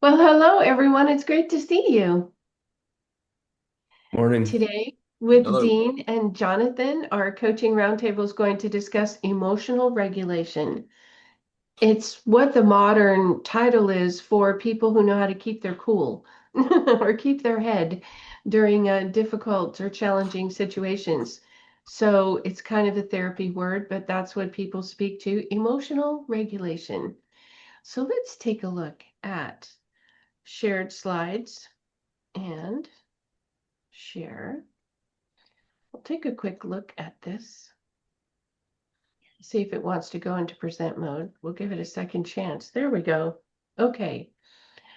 Well, hello everyone. It's great to see you Morning. today with Hello. Dean and Jonathan. Our coaching roundtable is going to discuss emotional regulation. It's what the modern title is for people who know how to keep their cool or keep their head during difficult or challenging situations. So it's kind of a therapy word, but that's what people speak to, emotional regulation. So let's take a look at shared slides and share. We'll take a quick look at this, see if it wants to go into present mode. We'll give it a second chance. There we go. Okay,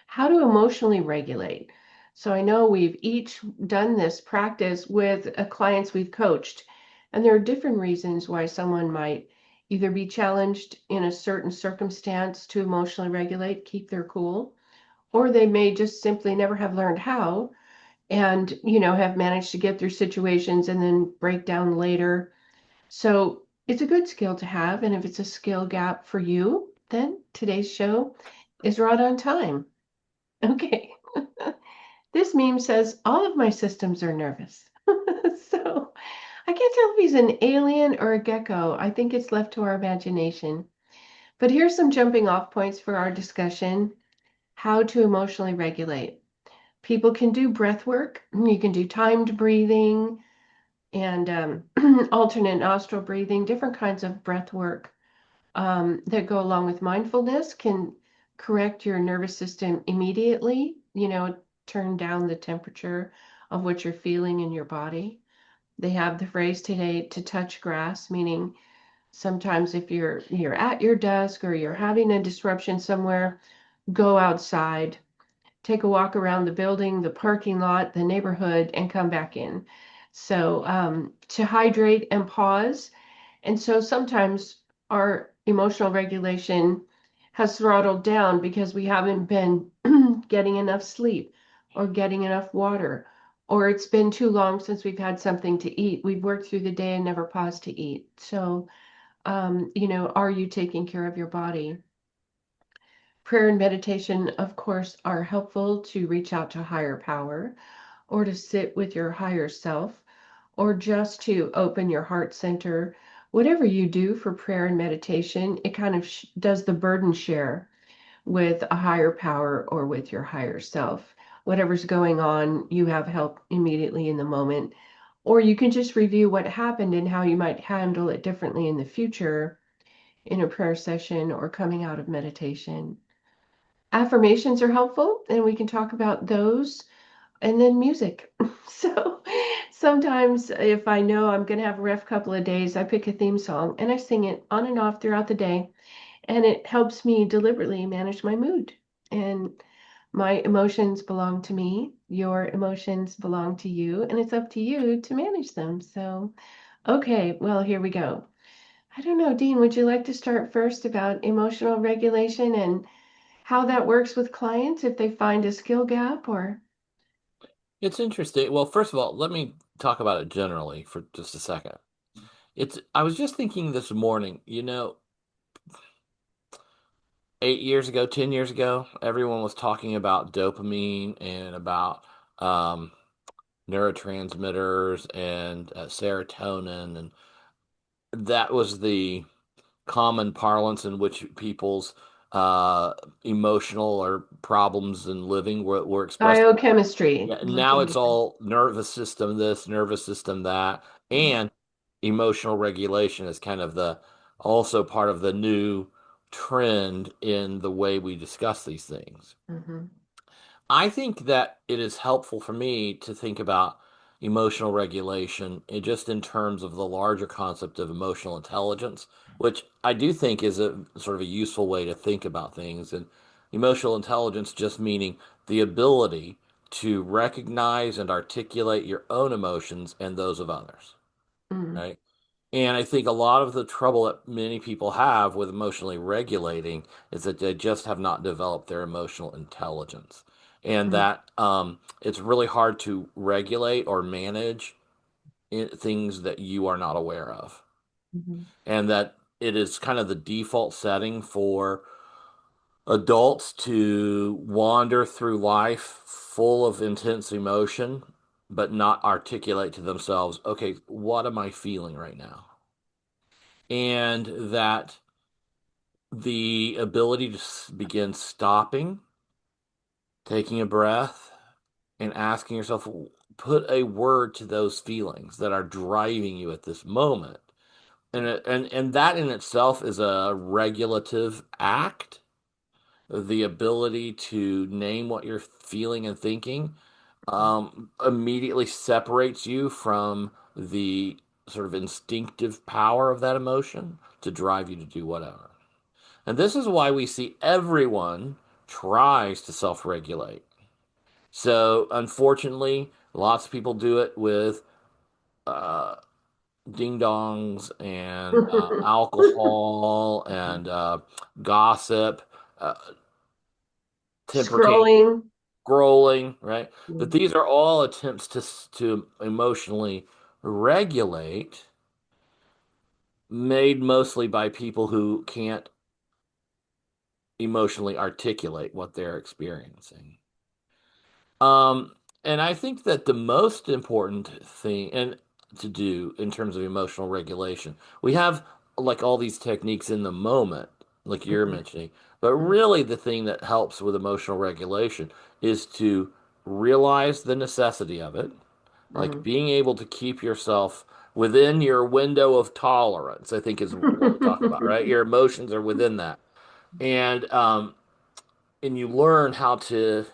how to emotionally regulate. So I know we've each done this practice with clients we've coached, and there are different reasons why someone might either be challenged in a certain circumstance to emotionally regulate, keep their cool, or they may just simply never have learned how and have managed to get through situations and then break down later. So it's a good skill to have, and if it's a skill gap for you, then today's show is right on time. Okay. This meme says all of my systems are nervous. So I can't tell if he's an alien or a gecko. I think it's left to our imagination. But here's some jumping off points for our discussion: how to emotionally regulate. People can do breath work. You can do timed breathing and alternate nostril breathing. Different kinds of breath work that go along with mindfulness can correct your nervous system immediately, turn down the temperature of what you're feeling in your body. They have the phrase today to touch grass, meaning sometimes if you're at your desk or you're having a disruption somewhere, go outside, take a walk around the building, the parking lot, the neighborhood, and come back in. So to hydrate and pause. And so sometimes our emotional regulation has throttled down because we haven't been getting enough sleep or getting enough water, or it's been too long since we've had something to eat. We've worked through the day and never paused to eat. So, are you taking care of your body? Prayer and meditation, of course, are helpful to reach out to higher power or to sit with your higher self or just to open your heart center. Whatever you do for prayer and meditation, it kind of does the burden share with a higher power or with your higher self. Whatever's going on, you have help immediately in the moment. Or you can just review what happened and how you might handle it differently in the future in a prayer session or coming out of meditation. Affirmations are helpful, and we can talk about those. And then music. So sometimes if I know I'm going to have a rough couple of days, I pick a theme song and I sing it on and off throughout the day. And it helps me deliberately manage my mood. And my emotions belong to me. Your emotions belong to you. And it's up to you to manage them. So, okay, well, here we go. I don't know, Dean, would you like to start first about emotional regulation and how that works with clients if they find a skill gap or? It's interesting. Well, first of all, let me talk about it generally for just a second. I was just thinking this morning, 8 years ago, 10 years ago, everyone was talking about dopamine and about um, neurotransmitters and serotonin. And that was the common parlance in which people's uh, emotional or problems in living were expressed. Biochemistry. Yeah, What did now we it's say? all nervous system this, nervous system that, and emotional regulation is kind of the also part of the new trend in the way we discuss these things. Mm-hmm. I think that it is helpful for me to think about emotional regulation just in terms of the larger concept of emotional intelligence, which I do think is a sort of a useful way to think about things. And emotional intelligence just meaning the ability to recognize and articulate your own emotions and those of others, Mm-hmm. right? And I think a lot of the trouble that many people have with emotionally regulating is that they just have not developed their emotional intelligence. And that it's really hard to regulate or manage things that you are not aware of. Mm-hmm. And that it is kind of the default setting for adults to wander through life full of intense emotion, but not articulate to themselves, okay, what am I feeling right now? And that the ability to begin stopping, taking a breath, and asking yourself, put a word to those feelings that are driving you at this moment. And that in itself is a regulative act. The ability to name what you're feeling and thinking immediately separates you from the sort of instinctive power of that emotion to drive you to do whatever. And this is why we see everyone tries to self-regulate. So unfortunately, lots of people do it with uh, ding dongs and alcohol and gossip, uh, temper tantrum, Scrolling. scrolling, right? But these are all attempts to emotionally regulate, made mostly by people who can't emotionally articulate what they're experiencing. Um, and I think that the most important thing and to do in terms of emotional regulation, we have like all these techniques in the moment, like you're Mhm. mentioning, but really the thing that helps with emotional regulation is to realize the necessity of it, like Mhm. being able to keep yourself within your window of tolerance, I think is what we talk about, right? Your emotions are within that. And you learn how to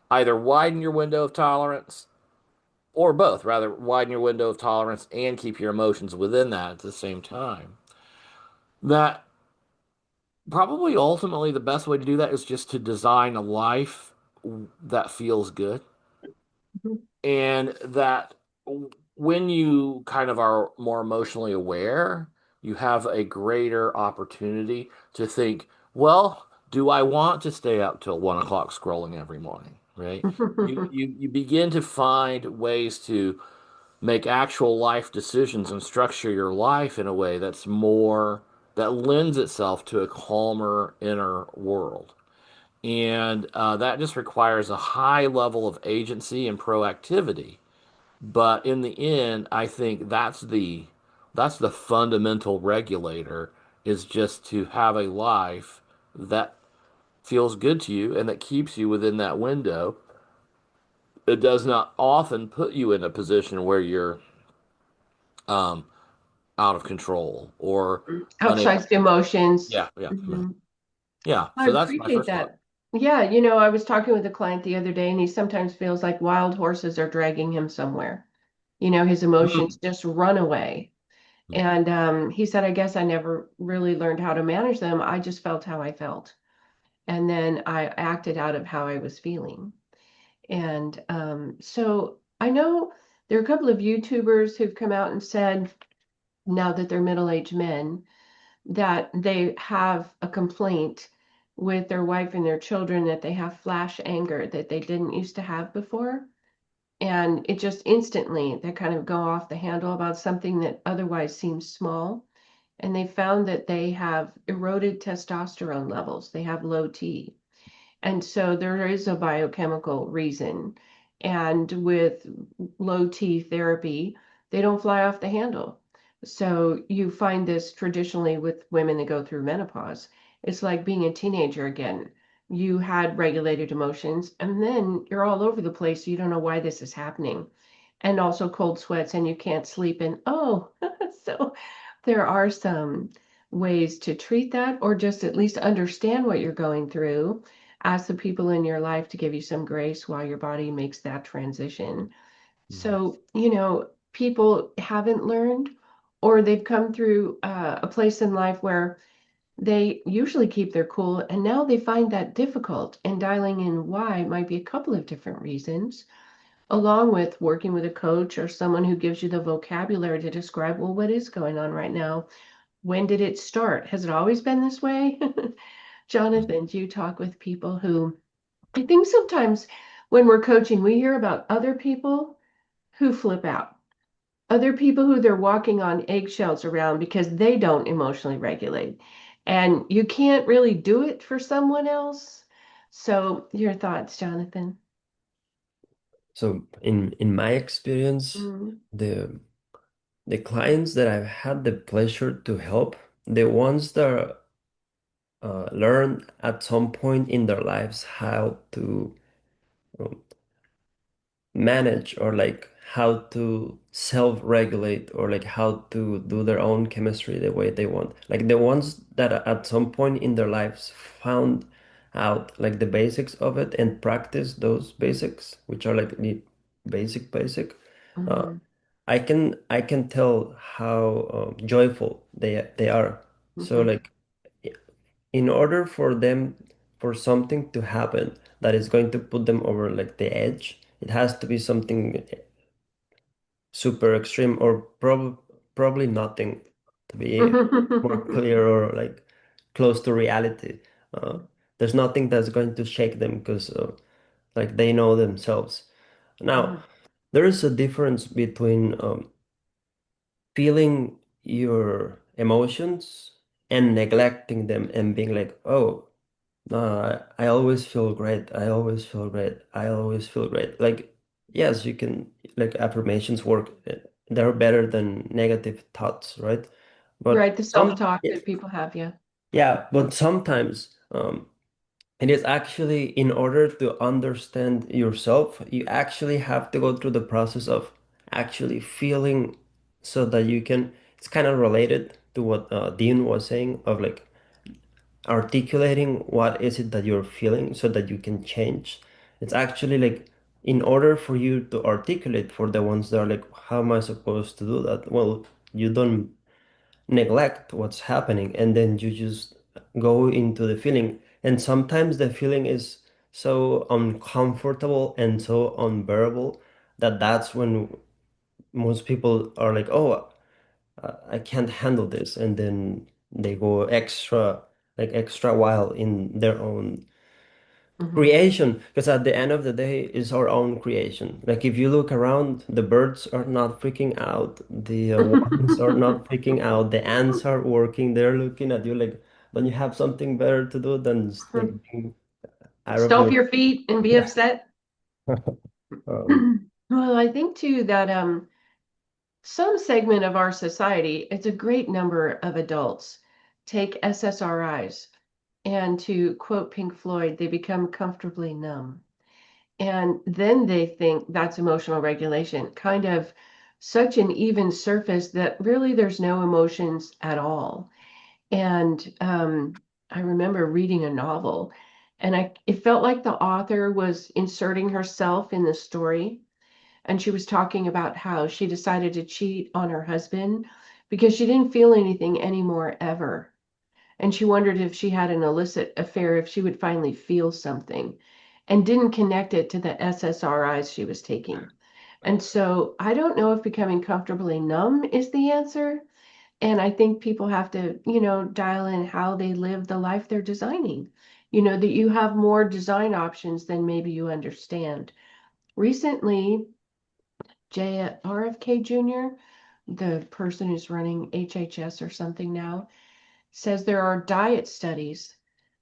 either widen your window of tolerance or both, rather widen your window of tolerance and keep your emotions within that at the same time. That probably ultimately the best way to do that is just to design a life that feels good and that when you kind of are more emotionally aware, you have a greater opportunity to think, well, do I want to stay up till 1 o'clock scrolling every morning? Right? You begin to find ways to make actual life decisions and structure your life in a way that's more that lends itself to a calmer inner world. And that just requires a high level of agency and proactivity. But in the end, I think that's the fundamental regulator is just to have a life that feels good to you and that keeps you within that window. It does not often put you in a position where you're um, out of control or unable. Outsized emotions. Yeah, yeah, yeah. Mhm. Yeah. I So that's my appreciate first thought. that. Yeah, I was talking with a client the other day, and he sometimes feels like wild horses are dragging him somewhere. His Mm. emotions just run away. And he said, I guess I never really learned how to manage them. I just felt how I felt. And then I acted out of how I was feeling. And so I know there are a couple of YouTubers who've come out and said, now that they're middle-aged men, that they have a complaint with their wife and their children that they have flash anger that they didn't used to have before. And it just instantly, they kind of go off the handle about something that otherwise seems small. And they found that they have eroded testosterone levels. They have low T. And so there is a biochemical reason. And with low T therapy, they don't fly off the handle. So you find this traditionally with women that go through menopause. It's like being a teenager again. You had regulated emotions, and then you're all over the place. So you don't know why this is happening. And also cold sweats, and you can't sleep. And so there are some ways to treat that, or just at least understand what you're going through. Ask the people in your life to give you some grace while your body makes that transition. Mhm. So, people haven't learned, or they've come through a place in life where they usually keep their cool, and now they find that difficult. And dialing in why might be a couple of different reasons, along with working with a coach or someone who gives you the vocabulary to describe, well, what is going on right now? When did it start? Has it always been this way? Jonathan, do you talk with people who I think sometimes when we're coaching, we hear about other people who flip out, other people who they're walking on eggshells around because they don't emotionally regulate. And you can't really do it for someone else. So, your thoughts, Jonathan? So in my experience, Mm, the the clients that I've had the pleasure to help, the ones that learn at some point in their lives how to um, manage or like how to self-regulate or like how to do their own chemistry the way they want. Like the ones that at some point in their lives found out like the basics of it and practice those basics, which are like the basic. Uh, mhm, I can tell how joyful they are. So mhm, like in order for them for something to happen that is going to put them over like the edge, it has to be something super extreme or probably nothing to be more mhm, clear or like close to reality. Uh, there's nothing that's going to shake them because like they know themselves. Now, mhm, there is a difference between feeling your emotions and neglecting them and being like, oh, no, I always feel great. I always feel great. I always feel great. Like, yes, you can, like, affirmations work. They're better than negative thoughts, right? But Right, the self-talk that people have, yeah. yeah, but sometimes it is actually in order to understand yourself, you actually have to go through the process of actually feeling so that you can, it's kind of related to what Dean was saying of like articulating what is it that you're feeling so that you can change. It's actually like in order for you to articulate for the ones that are like, how am I supposed to do that? Well, you don't neglect what's happening and then you just go into the feeling. And sometimes the feeling is so uncomfortable and so unbearable that that's when most people are like, oh, I can't handle this. And then they go extra, like extra while in their own Mhm. creation. Because at the end of the day, it's our own creation. Like if you look around, the birds are not freaking out. The worms are not freaking out. The ants are working. They're looking at you like, don't you have something better to do than just, like being out of Stomp your, your feet and be yeah. upset. Um, Well, I think too that some segment of our society, it's a great number of adults take SSRIs and to quote Pink Floyd, they become comfortably numb. And then they think that's emotional regulation, kind of such an even surface that really there's no emotions at all. And I remember reading a novel, and it felt like the author was inserting herself in the story. And she was talking about how she decided to cheat on her husband because she didn't feel anything anymore ever. And she wondered if she had an illicit affair, if she would finally feel something, and didn't connect it to the SSRIs she was taking. And so I don't know if becoming comfortably numb is the answer. And I think people have to, dial in how they live the life they're designing. That you have more design options than maybe you understand. Recently, RFK Jr., the person who's running HHS or something now, says there are diet studies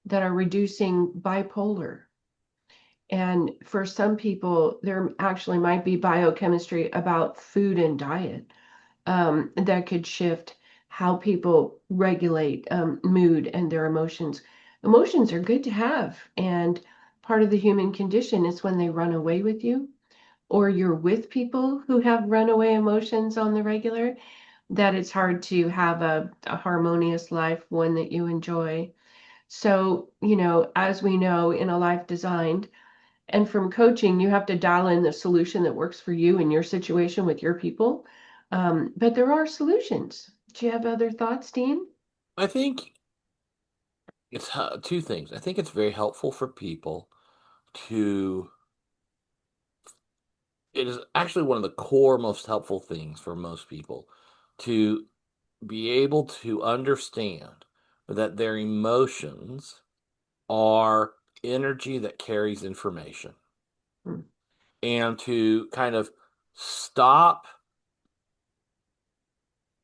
that are reducing bipolar. And for some people, there actually might be biochemistry about food and diet that could shift how people regulate mood and their emotions. Emotions are good to have, and part of the human condition is when they run away with you or you're with people who have runaway emotions on the regular, that it's hard to have a harmonious life, one that you enjoy. So, as we know in a life designed, and from coaching, you have to dial in the solution that works for you and your situation with your people. But there are solutions. Do you have other thoughts, Dean? I think it's two things. I think it's very helpful for people to, it is actually one of the core most helpful things for most people to be able to understand that their emotions are energy that carries information Mm, and to kind of stop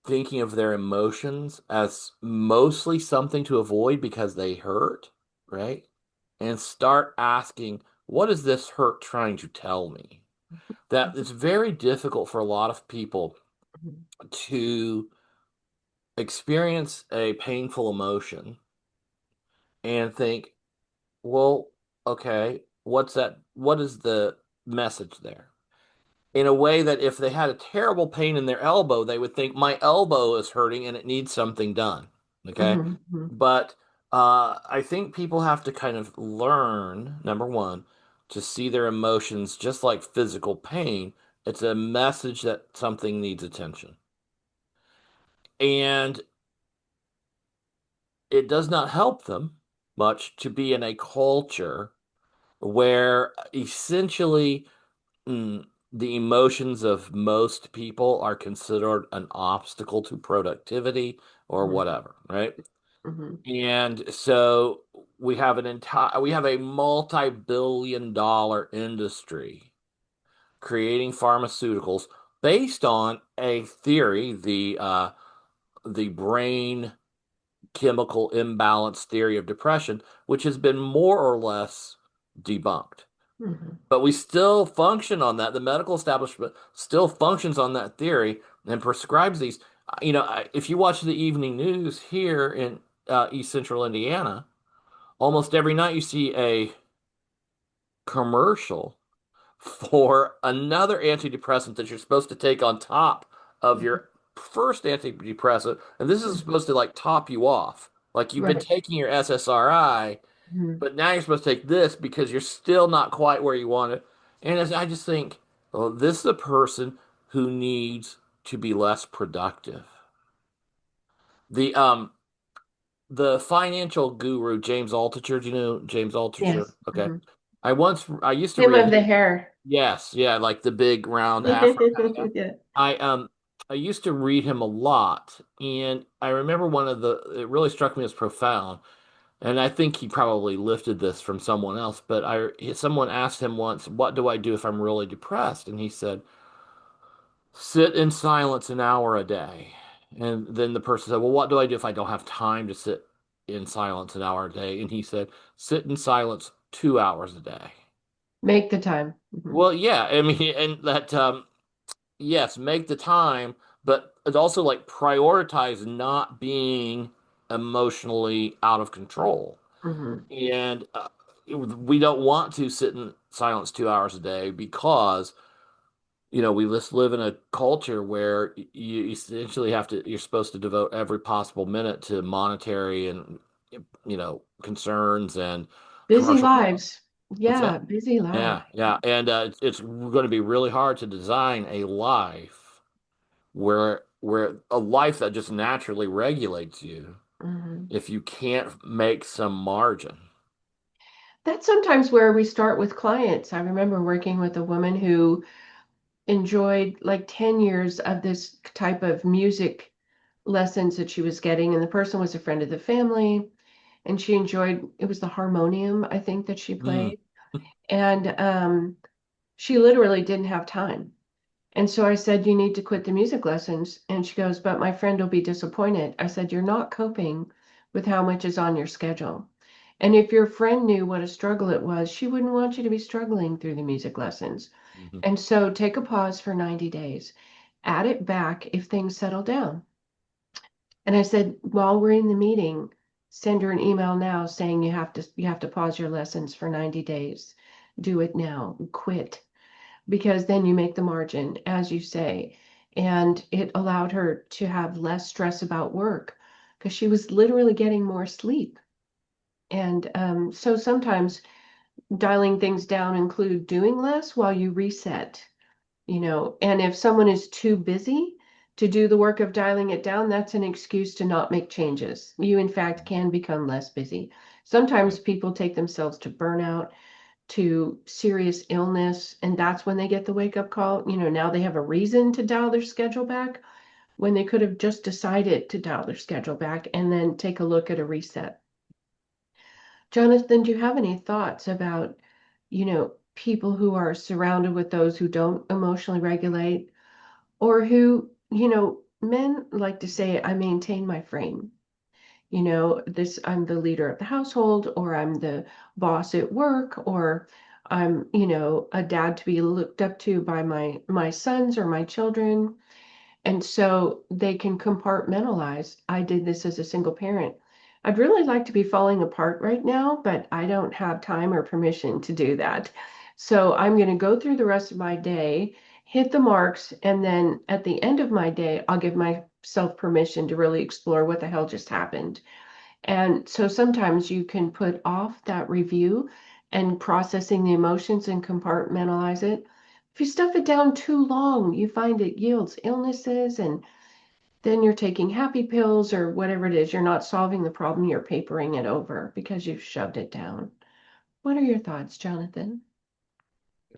thinking of their emotions as mostly something to avoid because they hurt, right? And start asking, what is this hurt trying to tell me? That it's very difficult for a lot of people to experience a painful emotion and think, well, okay, what's that? What is the message there? In a way that if they had a terrible pain in their elbow, they would think my elbow is hurting and it needs something done. Okay. Mhm, mhm, But I think people have to kind of learn, number one, to see their emotions just like physical pain. It's a message that something needs attention. And it does not help them much to be in a culture where essentially the emotions of most people are considered an obstacle to productivity or mhm, whatever, right? mhm, And so we have a multi-billion dollar industry creating pharmaceuticals based on a theory, the brain chemical imbalance theory of depression, which has been more or less debunked. mhm. But we still function on that. The medical establishment still functions on that theory and prescribes these. If you watch the evening news here in East Central Indiana, almost every night you see a commercial for another antidepressant that you're supposed to take on top of your first antidepressant. And this is Mhm. supposed to like top you off. Like you've been Right. taking your SSRI, Mhm, but now you're supposed to take this because you're still not quite where you want it. And as I just think, well, this is a person who needs to be less productive. The um the financial guru James Altucher, do you know James Altucher? yes. Okay. Mhm. I used to Him read of the his, hair. yes, yeah, like the big round afro kind of guy. Yeah. I used to read him a lot, and I remember one of the it really struck me as profound. And I think he probably lifted this from someone else, but someone asked him once, "What do I do if I'm really depressed?" And he said, "Sit in silence an hour a day." And then the person said, "Well, what do I do if I don't have time to sit in silence an hour a day?" And he said, "Sit in silence 2 hours a day." Make the time. Mhm, Well, yeah, I mean, and that yes, make the time, but it also like prioritize not being emotionally out of control. mhm, And we don't want to sit in silence 2 hours a day because, we just live in a culture where you essentially you're supposed to devote every possible minute to monetary and, concerns and busy commercial. lives. What's that? Yeah, busy lives. Yeah, yeah. And it's going to be really hard to design a life where a life that just naturally regulates you Mhm. if you can't make some margin. That's sometimes where we start with clients. I remember working with a woman who enjoyed like 10 years of this type of music lessons that she was getting, and the person was a friend of the family, and she enjoyed it was the harmonium, I think, that she Mm, played. And she literally didn't have time. And so I said, you need to quit the music lessons. And she goes, but my friend will be disappointed. I said, you're not coping with how much is on your schedule. And if your friend knew what a struggle it was, she wouldn't want you to be struggling through the music lessons. mhm, And so take a pause for 90 days. Add it back if things settle down. And I said, while we're in the meeting, send her an email now saying you have to pause your lessons for 90 days. Do it now. Quit, because then you make the margin, as you say. And it allowed her to have less stress about work because she was literally getting more sleep. And so sometimes dialing things down include doing less while you reset. And if someone is too busy to do the work of dialing it down, that's an excuse to not make changes. You, in fact, can become less busy. Sometimes right. people take themselves to burnout, to serious illness, and that's when they get the wake up call. Now they have a reason to dial their schedule back when they could have just decided to dial their schedule back and then take a look at a reset. Jonathan, do you have any thoughts about, people who are surrounded with those who don't emotionally regulate, or who, men like to say, I maintain my frame. You know, this, I'm the leader of the household, or I'm the boss at work, or I'm, you know, a dad to be looked up to by my sons or my children. And so they can compartmentalize. I did this as a single parent. I'd really like to be falling apart right now, but I don't have time or permission to do that. So I'm going to go through the rest of my day, hit the marks, and then at the end of my day, I'll give myself permission to really explore what the hell just happened. And so sometimes you can put off that review and processing the emotions and compartmentalize it. If you stuff it down too long, you find it yields illnesses, and then you're taking happy pills or whatever it is. You're not solving the problem, you're papering it over because you've shoved it down. What are your thoughts, Jonathan?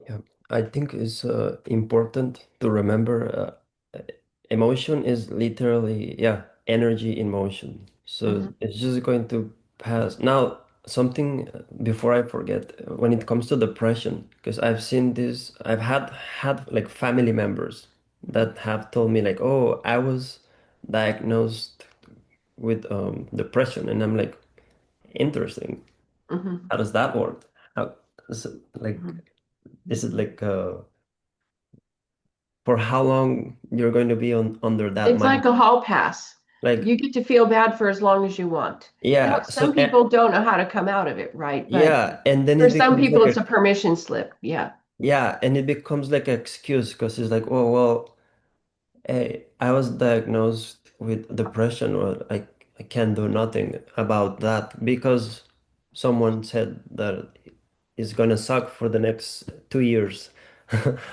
Yeah, I think it's important to remember emotion is literally, yeah, energy in motion. So Hmm. it's just going to pass. Now, something before I forget, when it comes to depression, because I've seen this, I've had like family members that have told me like, oh, I was diagnosed with depression, and I'm like, interesting. Hmm. How does that work? How is it like? Hmm. Is it like for how long you're going to be on under that It's like mind? a hall pass. Like, You get to feel bad for as long as you want. Now, yeah, some people don't know how to come out of it, right? But yeah, and then for it some becomes like people, a, it's a permission slip. Yeah. yeah, and it becomes like an excuse because it's like, oh well, hey, I was diagnosed with depression, or I can't do nothing about that because someone said that it's gonna suck for the next 2 years.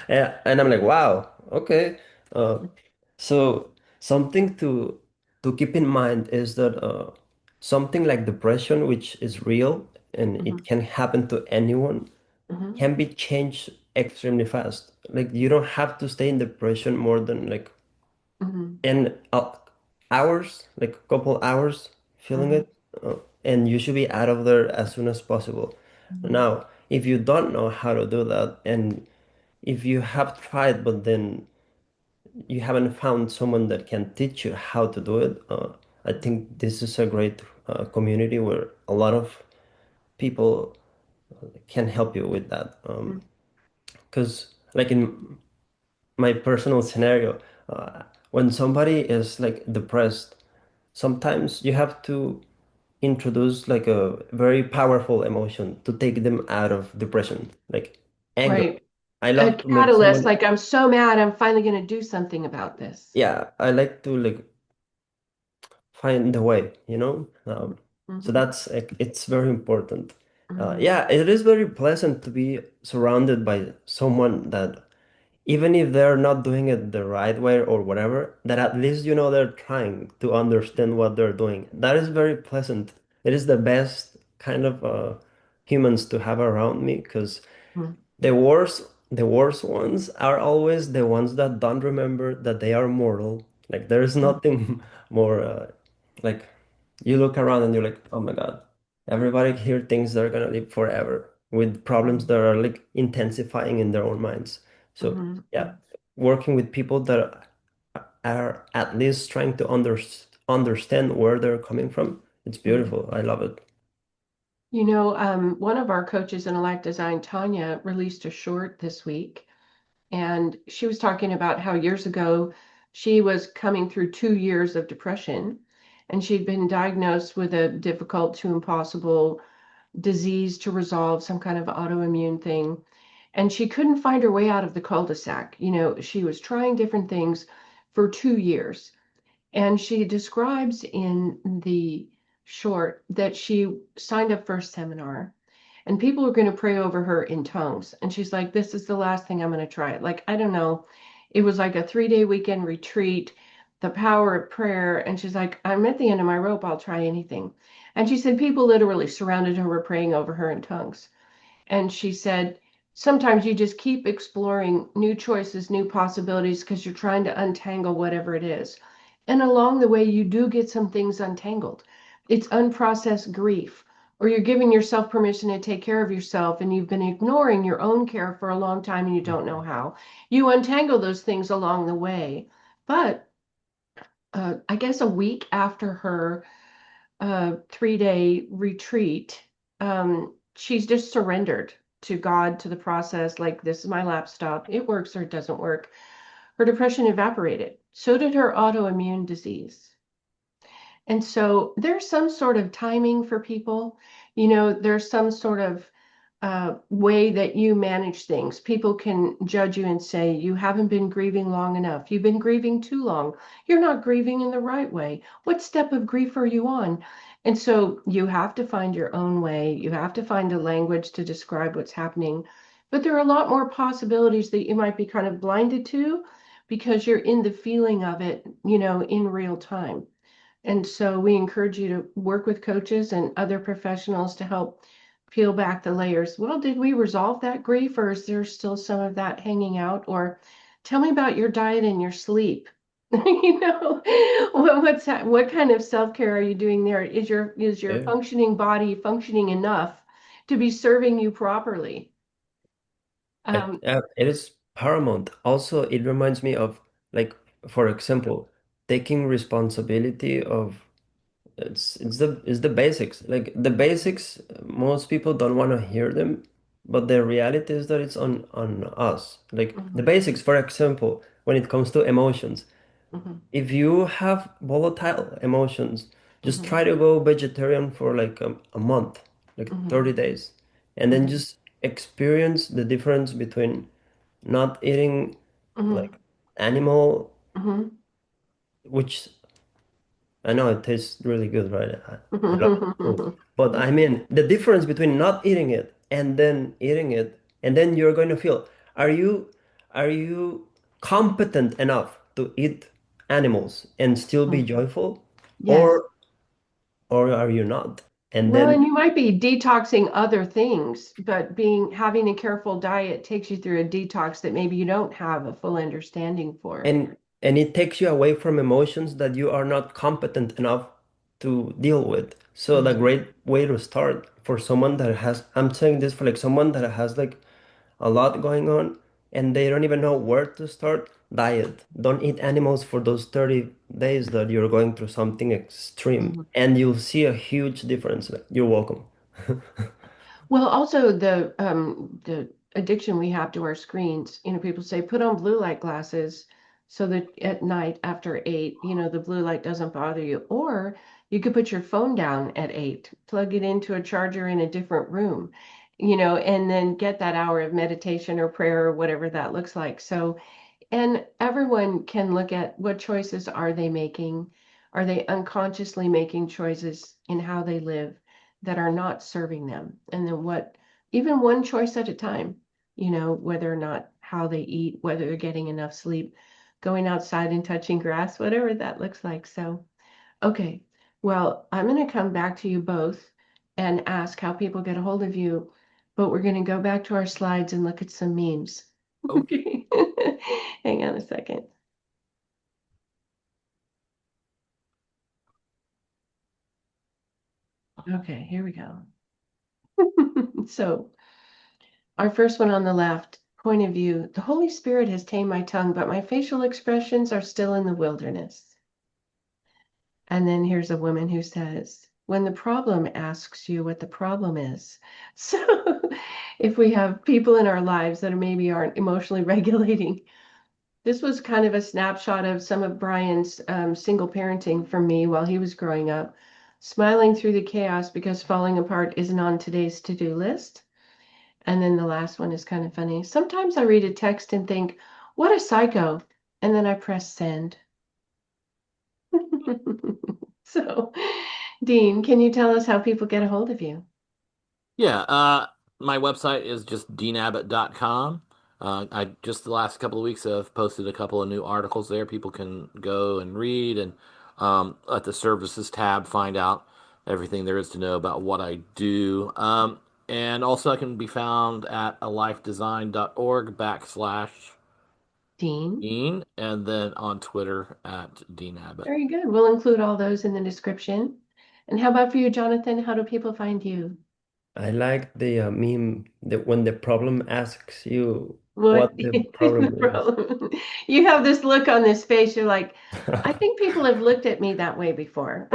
Yeah, and I'm like, wow, okay. Uh, so something to keep in mind is that something like depression, which is real and Hmm. it can happen to anyone, Hmm. can be changed extremely fast. Like you don't have to stay in depression more than like Hmm. 10 hours, like a couple hours feeling Hmm. it, and you should be out of there as soon as possible. Hmm. Now, if you don't know how to do that, and if you have tried, but then you haven't found someone that can teach you how to do it, I think this is a great community where a lot of people can help you with that. Because, like in my personal scenario, when somebody is like depressed, sometimes you have to introduce like a very powerful emotion to take them out of depression, like anger. Right. I A love to make catalyst, someone, like I'm so mad, I'm finally going to do something about this. yeah, I like to like find the way, you know? So Hmm. that's like, it's very important. Hmm. Yeah, it is very pleasant to be surrounded by someone that even if they're not doing it the right way or whatever, that at least you know they're trying to understand what they're doing. That is very pleasant. It is the best kind of humans to have around me because the worst ones are always the ones that don't remember that they are mortal. Like there's nothing more like you look around and you're like, oh my God, everybody here thinks they're gonna live forever with problems that are like intensifying in their own minds. So Hmm. yeah, working with people that are at least trying to understand where they're coming from, it's Hmm. beautiful. I love it. You know, one of our coaches in Life Design, Tanya, released a short this week, and she was talking about how years ago she was coming through 2 years of depression, and she'd been diagnosed with a difficult to impossible disease to resolve, some kind of autoimmune thing. And she couldn't find her way out of the cul-de-sac. You know, she was trying different things for 2 years. And she describes in the short that she signed up for a seminar and people were going to pray over her in tongues. And she's like, this is the last thing I'm going to try. Like, I don't know. It was like a 3-day weekend retreat, the power of prayer. And she's like, I'm at the end of my rope. I'll try anything. And she said, people literally surrounded her, were praying over her in tongues. And she said, sometimes you just keep exploring new choices, new possibilities, because you're trying to untangle whatever it is. And along the way, you do get some things untangled. It's unprocessed grief, or you're giving yourself permission to take care of yourself, and you've been ignoring your own care for a long time and you don't know how. You untangle those things along the way. But I guess a week after her 3-day retreat, she's just surrendered to God, to the process. Like, this is my laptop. It works or it doesn't work. Her depression evaporated. So did her autoimmune disease. And so there's some sort of timing for people. There's some sort of way that you manage things. People can judge you and say, you haven't been grieving long enough. You've been grieving too long. You're not grieving in the right way. What step of grief are you on? And so you have to find your own way. You have to find a language to describe what's happening. But there are a lot more possibilities that you might be kind of blinded to because you're in the feeling of it, in real time. And so we encourage you to work with coaches and other professionals to help peel back the layers. Well, did we resolve that grief, or is there still some of that hanging out? Or tell me about your diet and your sleep. What kind of self-care are you doing there? Is your Yeah. functioning body functioning enough to be serving you properly? Um, It is paramount. Also, it reminds me of, like, for example, taking responsibility of it's the basics. Like the basics, most people don't want to hear them, but the reality is that it's on us. Like the mhm, basics, for example, when it comes to emotions, mhm, if you have volatile emotions, just mhm, try to go vegetarian for like a month, like mhm, 30 days, and then mhm, just experience the difference between not eating mhm, like animal, mhm, which I know it tastes really good, right? I love food. mhm. But I mean, the difference between not eating it and then eating it, and then you're going to feel, are you are you competent enough to eat animals and still be joyful? Yes. Or or are you not? And Well, then and you might be detoxing other things, but having a careful diet takes you through a detox that maybe you don't have a full understanding for. and it takes you away from emotions that you are not competent enough to deal with. So the Mhm, great way to start for someone that has, I'm saying this for like someone that has like a lot going on and they don't even know where to start, diet. Don't eat animals for those 30 days that you're going through something extreme, mhm. and you'll see a huge difference. You're welcome. Well, also the addiction we have to our screens. People say put on blue light glasses so that at night after 8, the blue light doesn't bother you. Or you could put your phone down at 8, plug it into a charger in a different room, and then get that hour of meditation or prayer or whatever that looks like. So, and everyone can look at what choices are they making? Are they unconsciously making choices in how they live that are not serving them? And then even one choice at a time, whether or not how they eat, whether they're getting enough sleep, going outside and touching grass, whatever that looks like. So, okay. Well, I'm going to come back to you both and ask how people get a hold of you, but we're going to go back to our slides and look at some memes. Okay. Okay. Hang on a second. Okay, here we go. So, our first one on the left, point of view, the Holy Spirit has tamed my tongue, but my facial expressions are still in the wilderness. And then here's a woman who says, when the problem asks you what the problem is. So, if we have people in our lives that maybe aren't emotionally regulating, this was kind of a snapshot of some of Brian's single parenting for me while he was growing up, smiling through the chaos because falling apart isn't on today's to-do list. And then the last one is kind of funny. Sometimes I read a text and think, what a psycho. And then I press send. So, Dean, can you tell us how people get a hold of you? Yeah, my website is just deanabbott.com. I just the last couple of weeks have posted a couple of new articles there. People can go and read and at the services tab find out everything there is to know about what I do. And also I can be found at alifedesign.org/Dean Dean? and then on Twitter at Dean Abbott. Very good. We'll include all those in the description. And how about for you, Jonathan? How do people find you? I like the meme that when the problem asks you What what the the problem is. problem? You have this look on this face. You're like, I think people have looked at me that way before.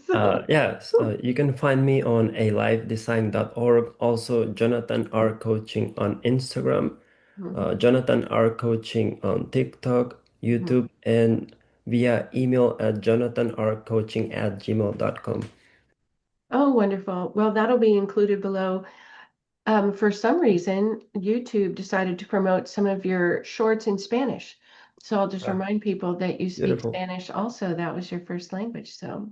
So, Yes, you can find me on alivedesign.org. Also, Jonathan R. Coaching on Instagram, mhm, Jonathan R. Coaching on TikTok, mhm. YouTube, and via email at jonathanrcoaching@gmail.com. Oh, wonderful. Well, that'll be included below. For some reason, YouTube decided to promote some of your shorts in Spanish. So I'll just Ah, remind people that you speak beautiful. Spanish also. That was your first language. So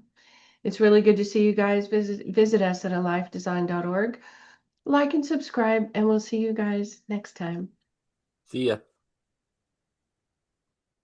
it's really good to see you guys visit us at alifedesign.org. Like and subscribe, and we'll see you guys next time. See ya.